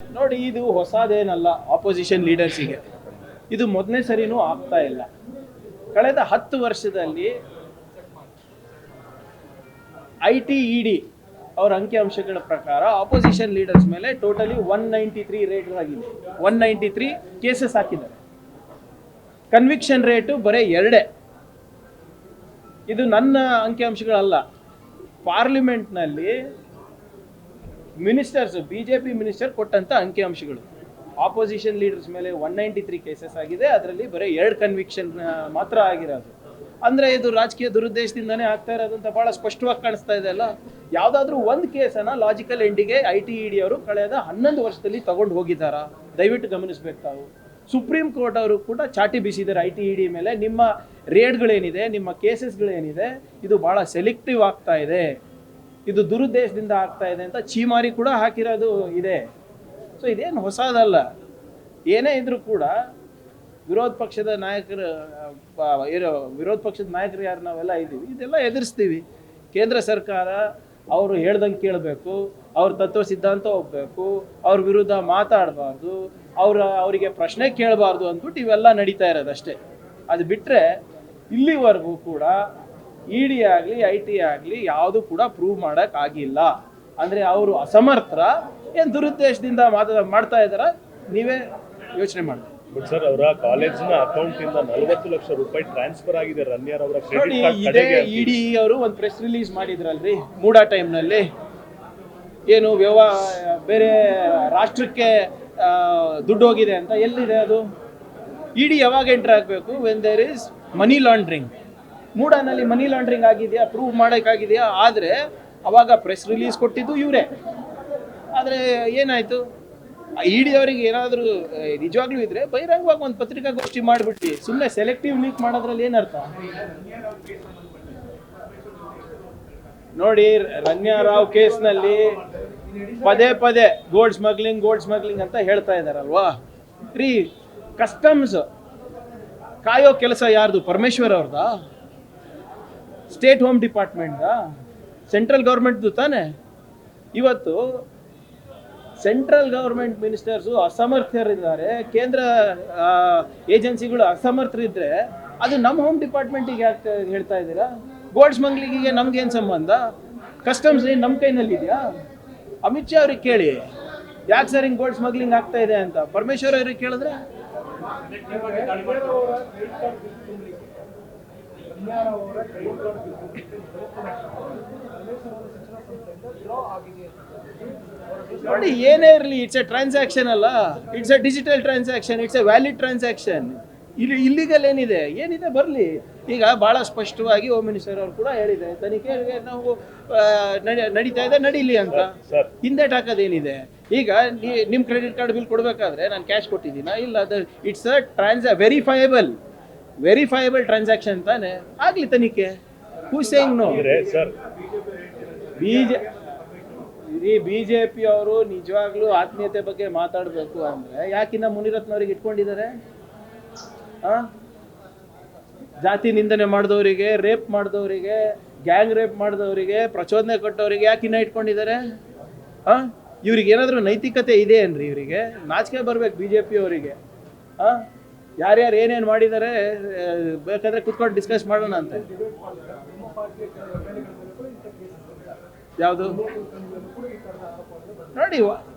ನೋಡಿ, ಇದು ಹೊಸದೇನಲ್ಲ ಆಪೋಸಿಷನ್ ಲೀಡರ್ಸಿಗೆ. ಇದು ಮೊದಲನೇ ಸರಿನೂ ಆಗ್ತಾ ಇಲ್ಲ. ಕಳೆದ 10 ವರ್ಷದಲ್ಲಿ ITED ಅವರ ಅಂಕಿಅಂಶಗಳ ಪ್ರಕಾರ ಆಪೋಸಿಷನ್ ಲೀಡರ್ಸ್ ಮೇಲೆ ಟೋಟಲಿ 193 ರೇಟ್ ಆಗಿದೆ. 193 ಕೇಸಸ್ ಹಾಕಿದ್ದಾರೆ. ಕನ್ವಿಕ್ಷನ್ ರೇಟು ಬರೀ 2. ಇದು ನನ್ನ ಅಂಕಿಅಂಶಗಳಲ್ಲ. ಪಾರ್ಲಿಮೆಂಟ್ನಲ್ಲಿ ಮಿನಿಸ್ಟರ್ಸ್, BJP ಮಿನಿಸ್ಟರ್ ಕೊಟ್ಟಂತ ಅಂಕಿಅಂಶಗಳು. ಆಪೋಸಿಷನ್ ಲೀಡರ್ಸ್ ಮೇಲೆ 193 ಕೇಸಸ್ ಆಗಿದೆ. ಅದರಲ್ಲಿ ಬರೀ 2 ಕನ್ವಿಕ್ಷನ್ ಮಾತ್ರ ಆಗಿರೋದು. ಅಂದರೆ ಇದು ರಾಜಕೀಯ ದುರುದ್ದೇಶದಿಂದನೇ ಆಗ್ತಾ ಇರೋದು ಅಂತ ಭಾಳ ಸ್ಪಷ್ಟವಾಗಿ ಕಾಣಿಸ್ತಾ ಇದೆ ಅಲ್ಲ. ಯಾವುದಾದ್ರೂ ಒಂದು ಕೇಸನ್ನು ಲಾಜಿಕಲ್ ಎಂಡಿಗೆ ITED ಅವರು ಕಳೆದ 11 ವರ್ಷದಲ್ಲಿ ತಗೊಂಡು ಹೋಗಿದ್ದಾರಾ? ದಯವಿಟ್ಟು ಗಮನಿಸ್ಬೇಕು ತಾವು. ಸುಪ್ರೀಂ ಕೋರ್ಟ್ ಅವರು ಕೂಡ ಚಾಟಿ ಬೀಸಿದ್ದಾರೆ ITED ಮೇಲೆ. ನಿಮ್ಮ ರೇಡ್ಗಳೇನಿದೆ, ನಿಮ್ಮ ಕೇಸಸ್ಗಳೇನಿದೆ, ಇದು ಭಾಳ ಸೆಲೆಕ್ಟಿವ್ ಆಗ್ತಾ ಇದೆ, ಇದು ದುರುದ್ದೇಶದಿಂದ ಆಗ್ತಾ ಇದೆ ಅಂತ ಚೀಮಾರಿ ಕೂಡ ಹಾಕಿರೋದು ಇದೆ. ಸೊ ಇದೇನು ಹೊಸದಲ್ಲ. ಏನೇ ಇದ್ರೂ ಕೂಡ ವಿರೋಧ ಪಕ್ಷದ ನಾಯಕರು ಯಾರು ನಾವೆಲ್ಲ ಇದ್ದೀವಿ, ಇದೆಲ್ಲ ಎದುರಿಸ್ತೀವಿ. ಕೇಂದ್ರ ಸರ್ಕಾರ ಅವರು ಹೇಳ್ದಂಗೆ ಕೇಳಬೇಕು, ಅವ್ರ ತತ್ವ ಸಿದ್ಧಾಂತ ಹೋಗ್ಬೇಕು, ಅವ್ರ ವಿರುದ್ಧ ಮಾತಾಡಬಾರ್ದು, ಅವರಿಗೆ ಪ್ರಶ್ನೆ ಕೇಳಬಾರ್ದು ಅಂದ್ಬಿಟ್ಟು ಇವೆಲ್ಲ ನಡೀತಾ ಇರೋದಷ್ಟೇ. ಅದು ಬಿಟ್ಟರೆ ಇಲ್ಲಿವರೆಗೂ ಕೂಡ ED ಆಗಲಿ IT ಆಗಲಿ ಯಾವುದು ಕೂಡ ಪ್ರೂವ್ ಮಾಡೋಕ್ಕಾಗಿಲ್ಲ. ಅಂದರೆ ಅವರು ಅಸಮರ್ಥರ, ಏನು ದುರುದ್ದೇಶದಿಂದ ಮಾಡ್ತಾ ಇದ್ದಾರ, ನೀವೇ ಯೋಚನೆ ಮಾಡಿ. ಬಟ್ ಸರ್, ಅವರ ಕಾಲೇಜಿನ ಅಕೌಂಟ್ ಇಂದ 40 ಲಕ್ಷ ರೂಪಾಯಿ ಟ್ರಾನ್ಸ್ಫರ್ ಆಗಿದೆ ರನ್ಯರ್ ಅವರ ನೋಡಿ. ಇದೇ ED ಅವರು ಒಂದು ಪ್ರೆಸ್ ರಿಲೀಸ್ ಮಾಡಿದ್ರಲ್ರಿ ಮೂಡಾ ಟೈಮ್ನಲ್ಲಿ. ಏನು ಬೇರೆ ರಾಷ್ಟ್ರಕ್ಕೆ ದುಡ್ಡು ಹೋಗಿದೆ ಅಂತ. ಎಲ್ಲಿದೆ ಅದು? ED ಯಾವಾಗ ಎಂಟ್ರ್ ಆಗಬೇಕು? When there is money laundering. ಮೂಡಾನಲ್ಲಿ ಮನಿ ಲಾಂಡ್ರಿಂಗ್ ಆಗಿದೆಯಾ, ಪ್ರೂವ್ ಮಾಡೋಕ್ಕಾಗಿದೆಯಾ? ಆದರೆ ಅವಾಗ ಪ್ರೆಸ್ ರಿಲೀಸ್ ಕೊಟ್ಟಿದ್ದು ಇವರೇ. ಆದರೆ ಏನಾಯಿತು? ED ಅವರಿಗೆ ಏನಾದರೂ ನಿಜವಾಗ್ಲೂ ಇದ್ರೆ ಬಹಿರಂಗವಾಗಿ ಒಂದು ಪತ್ರಿಕಾಗೋಷ್ಠಿ ಮಾಡಿಬಿಟ್ಟು ಸುಮ್ಮನೆ ಸೆಲೆಕ್ಟಿವ್ ಲೀಕ್ ಮಾಡೋದ್ರಲ್ಲಿ ಏನರ್ಥ? ನೋಡಿ, ರನ್ಯಾರಾವ್ ಕೇಸ್ನಲ್ಲಿ ಪದೇ ಗೋಲ್ಡ್ ಸ್ಮಗ್ಲಿಂಗ್ ಅಂತ ಹೇಳ್ತಾ ಇದ್ದಾರಲ್ವಾ ರೀ. ಕಸ್ಟಮ್ಸ್ ಕಾಯೋ ಕೆಲಸ ಯಾರ್ದು? ಪರಮೇಶ್ವರ್ ಅವ್ರದಾ? ಸ್ಟೇಟ್ ಹೋಮ್ ಡಿಪಾರ್ಟ್ಮೆಂಟ್ದಾ? ಸೆಂಟ್ರಲ್ ಗೌರ್ಮೆಂಟ್ದು ತಾನೆ. ಇವತ್ತು ಸೆಂಟ್ರಲ್ ಗೌರ್ಮೆಂಟ್ ಮಿನಿಸ್ಟರ್ಸು ಅಸಮರ್ಥರಿದ್ದಾರೆ, ಕೇಂದ್ರ ಏಜೆನ್ಸಿಗಳು ಅಸಮರ್ಥರಿದ್ದರೆ ಅದು ನಮ್ಮ ಹೋಮ್ ಡಿಪಾರ್ಟ್ಮೆಂಟಿಗೆ ಯಾಕೆ ಹೇಳ್ತಾ ಇದ್ದೀರಾ? ಗೋಲ್ಡ್ ಸ್ಮಗ್ಲಿಂಗಿಗೆ ನಮ್ಗೇನು ಸಂಬಂಧ? ಕಸ್ಟಮ್ಸ್ ನಮ್ಮ ಕೈನಲ್ಲಿದೆಯಾ? ಅಮಿತ್ ಶಾ ಅವ್ರಿಗೆ ಕೇಳಿ, ಯಾಕೆ ಸರ್ ಹಿಂಗೆ ಗೋಲ್ಡ್ ಸ್ಮಗ್ಲಿಂಗ್ ಆಗ್ತಾ ಇದೆ ಅಂತ. ಪರಮೇಶ್ವರ್ ಅವ್ರಿಗೆ ಕೇಳಿದ್ರೆ ನೋಡಿ, ಏನೇ ಇರಲಿ, ಇಟ್ಸ್ ಎ ಟ್ರಾನ್ಸಾಕ್ಷನ್ ಅಲ್ಲ. It's A digital transaction, it's A valid transaction. Illegal ಏನಿದೆ ಬರಲಿ. ಈಗ ಭಾಳ ಸ್ಪಷ್ಟವಾಗಿ ಹೋಮ್ ಮಿನಿಸ್ಟರ್ ಅವರು ಕೂಡ ಹೇಳಿದೆ, ತನಿಖೆಗೆ ನಾವು ನಡೀತಾ ಇದೆ, ನಡೀಲಿ ಅಂತ. ಹಿಂದೇಟ್ ಹಾಕೋದೇನಿದೆ? ಈಗ ನಿಮ್ಮ ಕ್ರೆಡಿಟ್ ಕಾರ್ಡ್ ಬಿಲ್ ಕೊಡಬೇಕಾದ್ರೆ ನಾನು ಕ್ಯಾಶ್ ಕೊಟ್ಟಿದ್ದೀನ? ಇಲ್ಲ. ಇಟ್ಸ್ ಅ ವೆರಿಫೈಯಬಲ್ ಟ್ರಾನ್ಸಾಕ್ಷನ್ ತಾನೆ. ಆಗಲಿ ತನಿಖೆ. ಹೂ ಸೇಯಿಂಗ್ ನೋ? BJP ಅವರು ನಿಜವಾಗ್ಲೂ ಆತ್ಮೀಯತೆ ಬಗ್ಗೆ ಮಾತಾಡಬೇಕು ಅಂದರೆ ಯಾಕಿನ್ನ ಮುನಿರತ್ನವ್ರಿಗೆ ಇಟ್ಕೊಂಡಿದ್ದಾರೆ? ಜಾತಿ ನಿಂದನೆ ಮಾಡಿದವರಿಗೆ, ರೇಪ್ ಮಾಡಿದವರಿಗೆ, ಗ್ಯಾಂಗ್ ರೇಪ್ ಮಾಡಿದವರಿಗೆ, ಪ್ರಚೋದನೆ ಕೊಟ್ಟವರಿಗೆ ಯಾಕಿನ್ನ ಇಟ್ಕೊಂಡಿದ್ದಾರೆ? ಇವ್ರಿಗೆ ಏನಾದರೂ ನೈತಿಕತೆ ಇದೆ ಏನ್ರಿ? ಇವರಿಗೆ ನಾಚಿಕೆ ಬರ್ಬೇಕು BJP ಅವರಿಗೆ. ಯಾರ್ಯಾರು ಏನೇನು ಮಾಡಿದ್ದಾರೆ ಬೇಕಾದ್ರೆ ಕುತ್ಕೊಂಡು ಡಿಸ್ಕಸ್ ಮಾಡೋಣ ಅಂತ. ಯಾವುದು?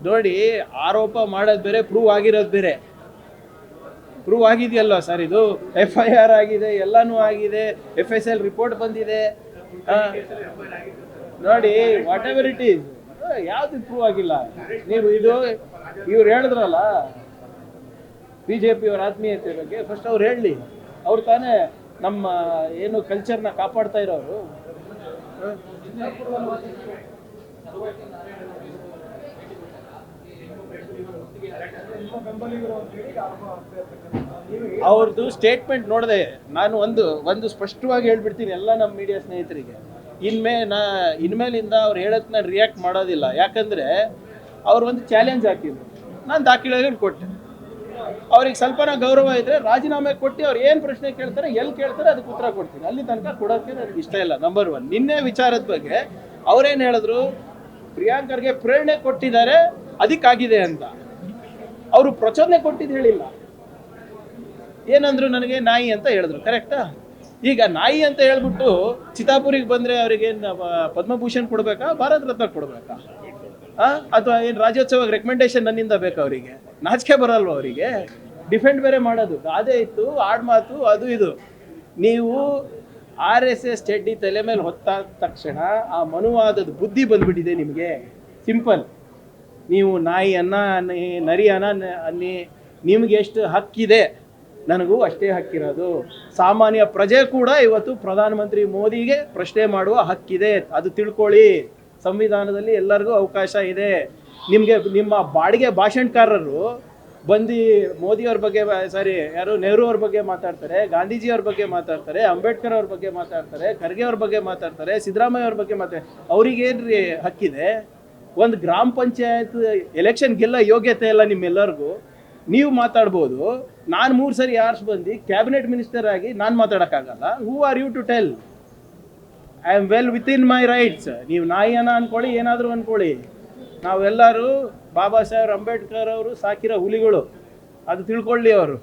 ನೋಡಿ, ಆರೋಪ ಮಾಡೋದು ಬೇರೆ, ಪ್ರೂವ್ ಆಗಿರೋದು ಬೇರೆ. ಪ್ರೂವ್ ಆಗಿದೆಯಲ್ಲ ಸರ್, ಇದು FIR ಆಗಿದೆ, ಎಲ್ಲನೂ ಆಗಿದೆ, FSL ರಿಪೋರ್ಟ್ ಬಂದಿದೆ. ನೋಡಿ, ವಾಟ್ ಎವರ್ ಇಟ್ ಈಸ್, ಯಾವುದು ಪ್ರೂವ್ ಆಗಿಲ್ಲ. ಇವ್ರು ಹೇಳಿದ್ರಲ್ಲ BJP ಅವರ ಆತ್ಮೀಯತೆ ಬಗ್ಗೆ, ಫಸ್ಟ್ ಅವ್ರು ಹೇಳಲಿ. ಅವ್ರು ತಾನೇ ನಮ್ಮ ಏನು ಕಲ್ಚರ್ನ ಕಾಪಾಡ್ತಾ ಇರೋರು. ಅವ್ರದ್ದು ಸ್ಟೇಟ್ಮೆಂಟ್ ನೋಡಿದೆ ನಾನು. ಒಂದು ಸ್ಪಷ್ಟವಾಗಿ ಹೇಳ್ಬಿಡ್ತೀನಿ ಎಲ್ಲ ನಮ್ಮ ಮೀಡಿಯಾ ಸ್ನೇಹಿತರಿಗೆ. ಇನ್ಮೇಲಿಂದ ಅವ್ರು ಹೇಳೋದಕ್ಕೆ ನಾನು ರಿಯಾಕ್ಟ್ ಮಾಡೋದಿಲ್ಲ. ಯಾಕಂದರೆ ಅವ್ರು ಒಂದು ಚಾಲೆಂಜ್ ಹಾಕಿದ್ರು, ನಾನು ದಾಖಲೆಗಳು ಕೊಟ್ಟೆ. ಅವ್ರಿಗೆ ಸ್ವಲ್ಪನ ಗೌರವ ಇದ್ದರೆ ರಾಜೀನಾಮೆ ಕೊಟ್ಟು ಅವ್ರು ಏನು ಪ್ರಶ್ನೆ ಕೇಳ್ತಾರೆ, ಎಲ್ಲಿ ಕೇಳ್ತಾರೆ ಅದಕ್ಕೆ ಉತ್ತರ ಕೊಡ್ತೀನಿ. ಅಲ್ಲಿ ತನಕ ಕೊಡೋಕ್ಕೆ ನನಗೆ ಇಷ್ಟ ಇಲ್ಲ. ನಂಬರ್ 1. ನಿನ್ನೆ ವಿಚಾರದ ಬಗ್ಗೆ ಅವ್ರೇನು ಹೇಳಿದ್ರು? ಪ್ರಿಯಾಂಕರ್ಗೆ ಪ್ರೇರಣೆ ಕೊಟ್ಟಿದ್ದಾರೆ, ಅದಕ್ಕಾಗಿದೆ ಅಂತ. ಅವರು ಪ್ರಚೋದನೆ ಕೊಟ್ಟಿದ್ದು ಹೇಳಿಲ್ಲ. ಏನಂದ್ರು, ನನಗೆ ನಾಯಿ ಅಂತ ಹೇಳಿದ್ರು, ಕರೆಕ್ಟಾ? ಈಗ ನಾಯಿ ಅಂತ ಹೇಳ್ಬಿಟ್ಟು ಚಿತ್ತಾಪುರಿಗೆ ಬಂದರೆ ಅವ್ರಿಗೇನು ಪದ್ಮಭೂಷಣ್ ಕೊಡಬೇಕಾ, ಭಾರತ ರತ್ನ ಕೊಡಬೇಕಾ? ಅಥವಾ ಏನು ರಾಜ್ಯೋತ್ಸವಕ್ಕೆ ರೆಕಮೆಂಡೇಶನ್ ನನ್ನಿಂದ ಬೇಕಾ ಅವರಿಗೆ? ನಾಚಿಕೆ ಬರಲ್ವ ಅವರಿಗೆ? ಡಿಫೆಂಡ್ ಬೇರೆ ಮಾಡೋದು, ಗಾದೆ ಇತ್ತು, ಆಡ್ಮಾತು, ಅದು ಇದು. ನೀವು RSS ಚಡ್ಡಿ ತಲೆ ಮೇಲೆ ಹೊತ್ತಾದ ತಕ್ಷಣ ಆ ಮನುವಾದದ ಬುದ್ಧಿ ಬಂದ್ಬಿಟ್ಟಿದೆ ನಿಮಗೆ. ಸಿಂಪಲ್. ನೀವು ನಾಯಿ ಅನ್ನಿ, ನರಿ ಅನ್ನಿ, ನಿಮ್ಗೆ ಎಷ್ಟು ಹಕ್ಕಿದೆ ನನಗೂ ಅಷ್ಟೇ ಹಕ್ಕಿರೋದು. ಸಾಮಾನ್ಯ ಪ್ರಜೆ ಕೂಡ ಇವತ್ತು ಪ್ರಧಾನಮಂತ್ರಿ ಮೋದಿಗೆ ಪ್ರಶ್ನೆ ಮಾಡುವ ಹಕ್ಕಿದೆ, ಅದು ತಿಳ್ಕೊಳ್ಳಿ. ಸಂವಿಧಾನದಲ್ಲಿ ಎಲ್ಲರಿಗೂ ಅವಕಾಶ ಇದೆ. ನಿಮಗೆ ನಿಮ್ಮ ಬಾಡಿಗೆ ಭಾಷಣಕಾರರು ಬಂದು ಮೋದಿಯವ್ರ ಬಗ್ಗೆ, ಯಾರು ನೆಹರು ಅವ್ರ ಬಗ್ಗೆ ಮಾತಾಡ್ತಾರೆ, ಗಾಂಧೀಜಿಯವ್ರ ಬಗ್ಗೆ ಮಾತಾಡ್ತಾರೆ, ಅಂಬೇಡ್ಕರ್ ಅವ್ರ ಬಗ್ಗೆ ಮಾತಾಡ್ತಾರೆ, ಖರ್ಗೆ ಅವ್ರ ಬಗ್ಗೆ ಮಾತಾಡ್ತಾರೆ, ಸಿದ್ದರಾಮಯ್ಯ ಅವ್ರ ಬಗ್ಗೆ ಅವ್ರಿಗೇನ್ರಿ ಹಕ್ಕಿದೆ? ಒಂದು ಗ್ರಾಮ ಪಂಚಾಯತ್ ಎಲೆಕ್ಷನ್ ಗೆಲ್ಲ ಯೋಗ್ಯತೆ ಇಲ್ಲ ನಿಮ್ಮೆಲ್ಲರಿಗೂ. ನೀವು ಮಾತಾಡ್ಬೋದು, ನಾನು 3 ಸರಿ ಆರ್ಸ್ ಬಂದು ಕ್ಯಾಬಿನೆಟ್ ಮಿನಿಸ್ಟರ್ ಆಗಿ ನಾನು ಮಾತಾಡೋಕ್ಕಾಗಲ್ಲ. Who are you to tell? I am well within my rights. ನೀವು ನಾಯಿಯನ್ನ ಅಂದ್ಕೊಳ್ಳಿ, ಏನಾದರೂ ಅಂದ್ಕೊಳ್ಳಿ. ನಾವೆಲ್ಲರೂ ಬಾಬಾ ಸಾಹೇಬ್ ಅಂಬೇಡ್ಕರ್ ಅವರು ಸಾಕಿರೋ ಹುಲಿಗಳು, ಅದು ತಿಳ್ಕೊಳ್ಳಿ ಅವರು.